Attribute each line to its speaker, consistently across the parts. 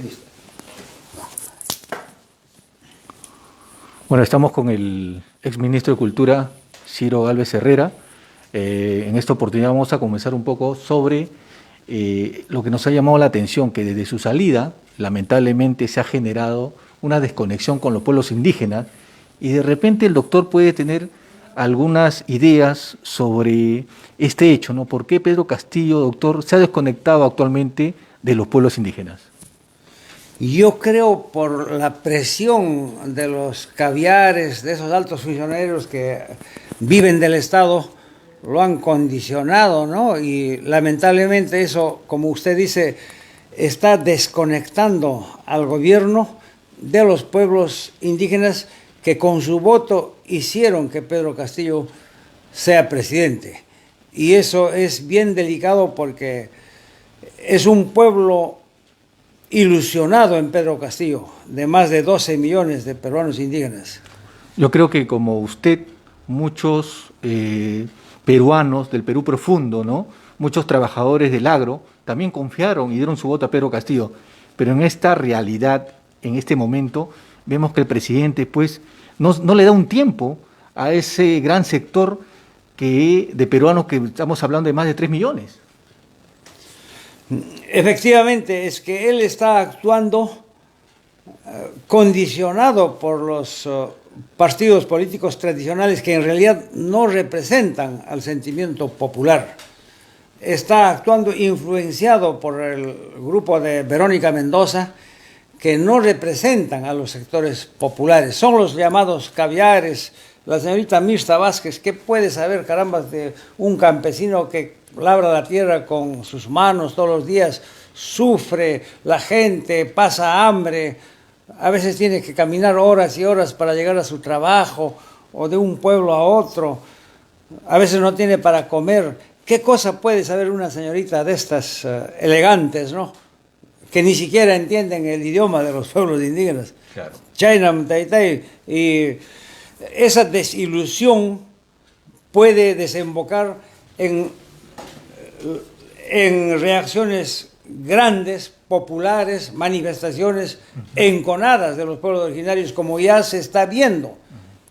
Speaker 1: Listo.
Speaker 2: Bueno, estamos con el exministro de Cultura, Ciro Gálvez Herrera. En esta oportunidad vamos a conversar un poco sobre lo que nos ha llamado la atención, que desde su salida, lamentablemente, se ha generado una desconexión con los pueblos indígenas y de repente el doctor puede tener algunas ideas sobre este hecho, ¿no? ¿Por qué Pedro Castillo, doctor, se ha desconectado actualmente de los pueblos indígenas?
Speaker 1: Yo creo por la presión de los caviares, de esos altos funcionarios que viven del Estado, lo han condicionado, ¿no? Y lamentablemente eso, como usted dice, está desconectando al gobierno de los pueblos indígenas que con su voto hicieron que Pedro Castillo sea presidente. Y eso es bien delicado porque es un pueblo ilusionado en Pedro Castillo, de más de 12 millones de peruanos indígenas.
Speaker 2: Yo creo que como usted, muchos peruanos del Perú profundo, ¿no? Muchos trabajadores del agro también confiaron y dieron su voto a Pedro Castillo. Pero en esta realidad, en este momento, vemos que el presidente pues, no le da un tiempo a ese gran sector de peruanos que estamos hablando de más de 3 millones.
Speaker 1: Efectivamente, es que él está actuando condicionado por los partidos políticos tradicionales que en realidad no representan al sentimiento popular. Está actuando influenciado por el grupo de Verónica Mendoza, que no representan a los sectores populares. Son los llamados caviares. La señorita Mirta Vázquez, ¿qué puede saber, caramba, de un campesino que labra la tierra con sus manos todos los días, sufre la gente, pasa hambre, a veces tiene que caminar horas y horas para llegar a su trabajo o de un pueblo a otro, a veces no tiene para comer? ¿Qué cosa puede saber una señorita de estas elegantes, ¿no? Que ni siquiera entienden el idioma de los pueblos indígenas?
Speaker 2: Claro.
Speaker 1: Chaynam, Taytay, y esa desilusión puede desembocar en reacciones grandes, populares, manifestaciones enconadas de los pueblos originarios, como ya se está viendo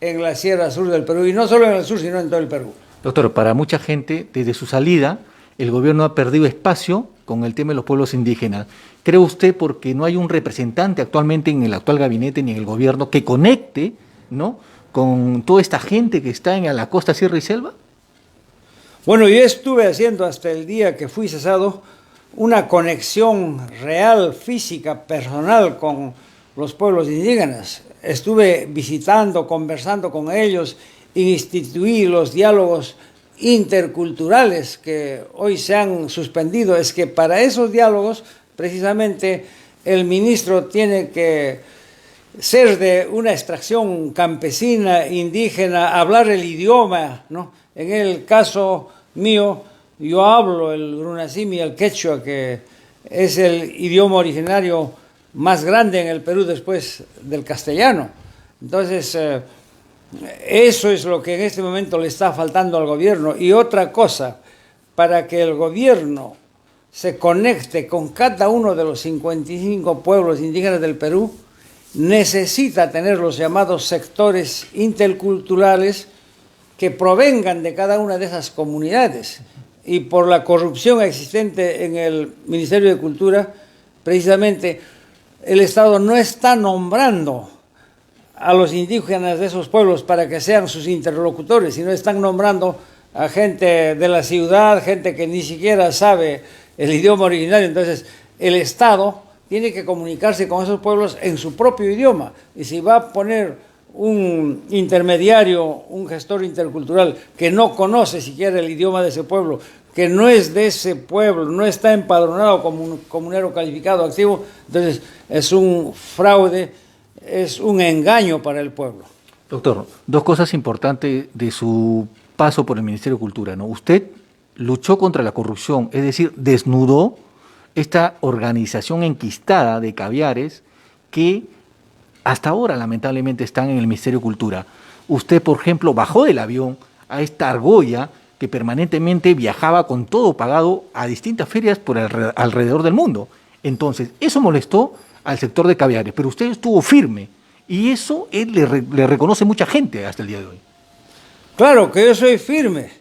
Speaker 1: en la Sierra Sur del Perú, y no solo en el sur, sino en todo el Perú.
Speaker 2: Doctor, para mucha gente, desde su salida, el gobierno ha perdido espacio con el tema de los pueblos indígenas. ¿Cree usted porque no hay un representante actualmente en el actual gabinete ni en el gobierno que conecte, ¿no?, con toda esta gente que está en la costa, sierra y selva?
Speaker 1: Bueno, yo estuve haciendo hasta el día que fui cesado una conexión real, física, personal con los pueblos indígenas. Estuve visitando, conversando con ellos, instituí los diálogos interculturales que hoy se han suspendido. Es que para esos diálogos, precisamente, el ministro tiene que ser de una extracción campesina, indígena, hablar el idioma, ¿no? En el caso mío, yo hablo el runasimi, el quechua, que es el idioma originario más grande en el Perú después del castellano. Entonces, eso es lo que en este momento le está faltando al gobierno. Y otra cosa, para que el gobierno se conecte con cada uno de los 55 pueblos indígenas del Perú, necesita tener los llamados sectores interculturales que provengan de cada una de esas comunidades. Y por la corrupción existente en el Ministerio de Cultura, precisamente el Estado no está nombrando a los indígenas de esos pueblos para que sean sus interlocutores, sino están nombrando a gente de la ciudad, gente que ni siquiera sabe el idioma originario. Entonces, el Estado tiene que comunicarse con esos pueblos en su propio idioma. Y si va a poner un intermediario, un gestor intercultural que no conoce siquiera el idioma de ese pueblo, que no es de ese pueblo, no está empadronado como un comunero calificado activo, entonces es un fraude, es un engaño para el pueblo.
Speaker 2: Doctor, dos cosas importantes de su paso por el Ministerio de Cultura, ¿no? Usted luchó contra la corrupción, es decir, desnudó esta organización enquistada de caviares que hasta ahora lamentablemente están en el Ministerio de Cultura. Usted, por ejemplo, bajó del avión a esta argolla que permanentemente viajaba con todo pagado a distintas ferias por alrededor del mundo. Entonces, eso molestó al sector de caviares, pero usted estuvo firme y eso él le reconoce mucha gente hasta el día de hoy.
Speaker 1: Claro que yo soy firme.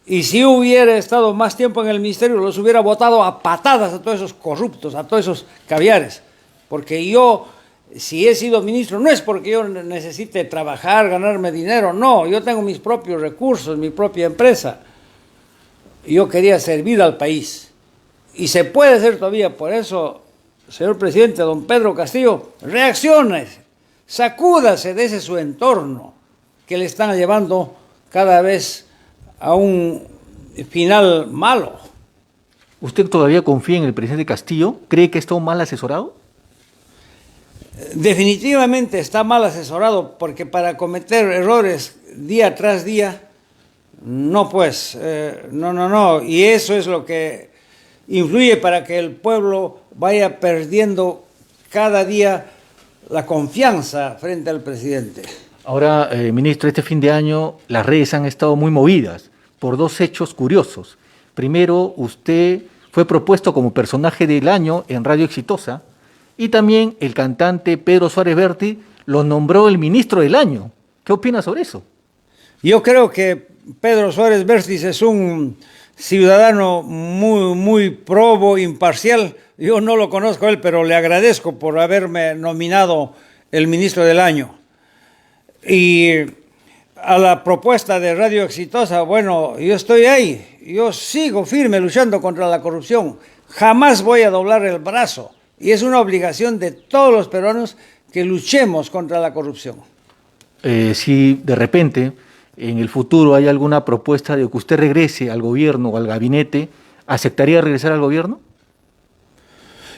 Speaker 1: Y si hubiera estado más tiempo en el ministerio, los hubiera botado a patadas a todos esos corruptos, a todos esos caviares. Porque yo, si he sido ministro, no es porque yo necesite trabajar, ganarme dinero, no. Yo tengo mis propios recursos, mi propia empresa. Yo quería servir al país. Y se puede hacer todavía. Por eso, señor presidente, don Pedro Castillo, reaccione, sacúdase de ese su entorno que le están llevando cada vez a un final malo.
Speaker 2: ¿Usted todavía confía en el presidente Castillo? ¿Cree que está mal asesorado?
Speaker 1: Definitivamente está mal asesorado, porque para cometer errores día tras día, no pues, no. Y eso es lo que influye para que el pueblo vaya perdiendo cada día la confianza frente al presidente.
Speaker 2: Ahora, ministro, este fin de año las redes han estado muy movidas por dos hechos curiosos. Primero, usted fue propuesto como personaje del año en Radio Exitosa y también el cantante Pedro Suárez Vértiz lo nombró el ministro del año. ¿Qué opina sobre eso?
Speaker 1: Yo creo que Pedro Suárez Vértiz es un ciudadano muy probo, imparcial. Yo no lo conozco a él, pero le agradezco por haberme nominado el ministro del año. Y a la propuesta de Radio Exitosa, bueno, yo estoy ahí, yo sigo firme luchando contra la corrupción, jamás voy a doblar el brazo, y es una obligación de todos los peruanos que luchemos contra la corrupción.
Speaker 2: Si de repente en el futuro hay alguna propuesta de que usted regrese al gobierno o al gabinete, ¿aceptaría regresar al gobierno?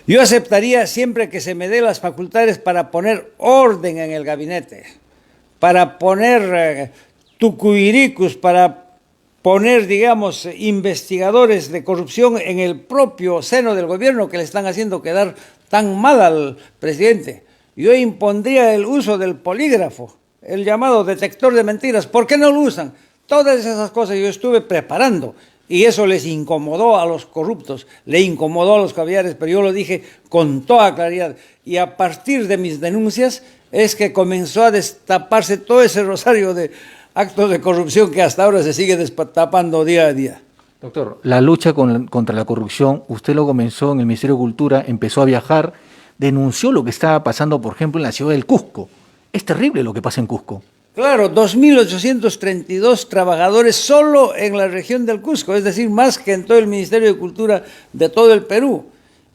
Speaker 1: Yo aceptaría siempre que se me dé las facultades para poner orden en el gabinete, para poner tucuiricus, para poner, digamos, investigadores de corrupción en el propio seno del gobierno que le están haciendo quedar tan mal al presidente. Yo impondría el uso del polígrafo, el llamado detector de mentiras. ¿Por qué no lo usan? Todas esas cosas yo estuve preparando y eso les incomodó a los corruptos, le incomodó a los caviares, pero yo lo dije con toda claridad. Y a partir de mis denuncias es que comenzó a destaparse todo ese rosario de actos de corrupción que hasta ahora se sigue destapando día a día.
Speaker 2: Doctor, la lucha contra la corrupción, usted lo comenzó en el Ministerio de Cultura, empezó a viajar, denunció lo que estaba pasando, por ejemplo, en la ciudad del Cusco. Es terrible lo que pasa en Cusco.
Speaker 1: Claro, 2.832 trabajadores solo en la región del Cusco, es decir, más que en todo el Ministerio de Cultura de todo el Perú.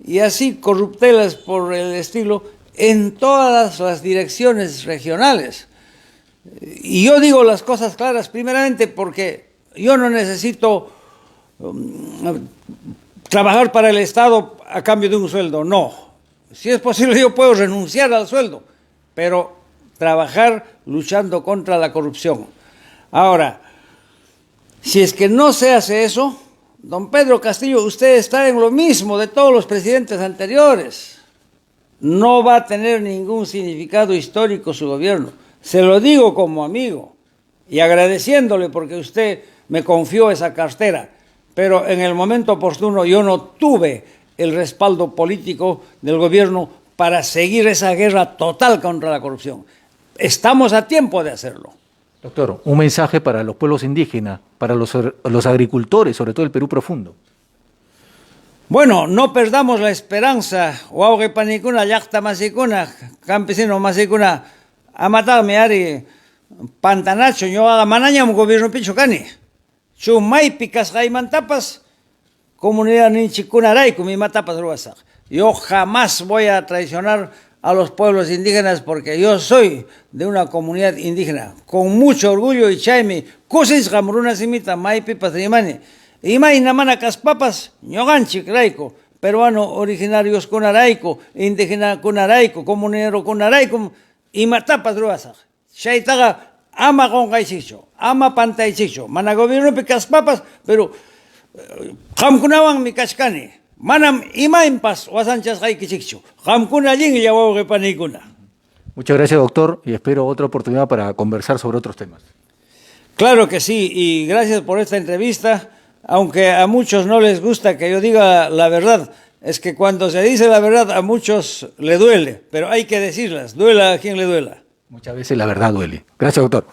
Speaker 1: Y así corruptelas por el estilo en todas las direcciones regionales. Y yo digo las cosas claras, primeramente porque yo no necesito trabajar para el Estado a cambio de un sueldo, no. Si es posible yo puedo renunciar al sueldo, pero trabajar luchando contra la corrupción. Ahora, si es que no se hace eso, don Pedro Castillo, usted está en lo mismo de todos los presidentes anteriores. No va a tener ningún significado histórico su gobierno. Se lo digo como amigo y agradeciéndole porque usted me confió esa cartera, pero en el momento oportuno yo no tuve el respaldo político del gobierno para seguir esa guerra total contra la corrupción. Estamos a tiempo de hacerlo.
Speaker 2: Doctor, un mensaje para los pueblos indígenas, para los agricultores, sobre todo el Perú profundo.
Speaker 1: Bueno, no perdamos la esperanza. Huauge panicuna, yacta masicuna, campesino masicuna, a matarme ari pantanacho, yo haga manaña un gobierno pichocani. Chumay picas mantapas, comunidad ninchicuna raico, mi matapas ruasa. Yo jamás voy a traicionar a los pueblos indígenas porque yo soy de una comunidad indígena. Con mucho orgullo y chaimi, kusis gamruna simita, maipi patrimani. Imay namana caspapas, ñoganchik raico, peruano originarios kunaraico, indígena kunaraico, comunero kunaraico, y matapas ruasa. Shaitaga ama gongaisicho, ama pantaichicho, mana gobierno picaspapas, pero jamkunawan mi kachkani. Manam imaimpas wasanchas haikichikchu. Jamkuna allí y yawawe panikuna.
Speaker 2: Muchas gracias, doctor, y espero otra oportunidad para conversar sobre otros temas.
Speaker 1: Claro que sí, y gracias por esta entrevista, aunque a muchos no les gusta que yo diga la verdad. es que cuando se dice la verdad a muchos le duele, pero hay que decirlas, duela a quien le duela.
Speaker 2: Muchas veces la verdad duele. Gracias, doctor.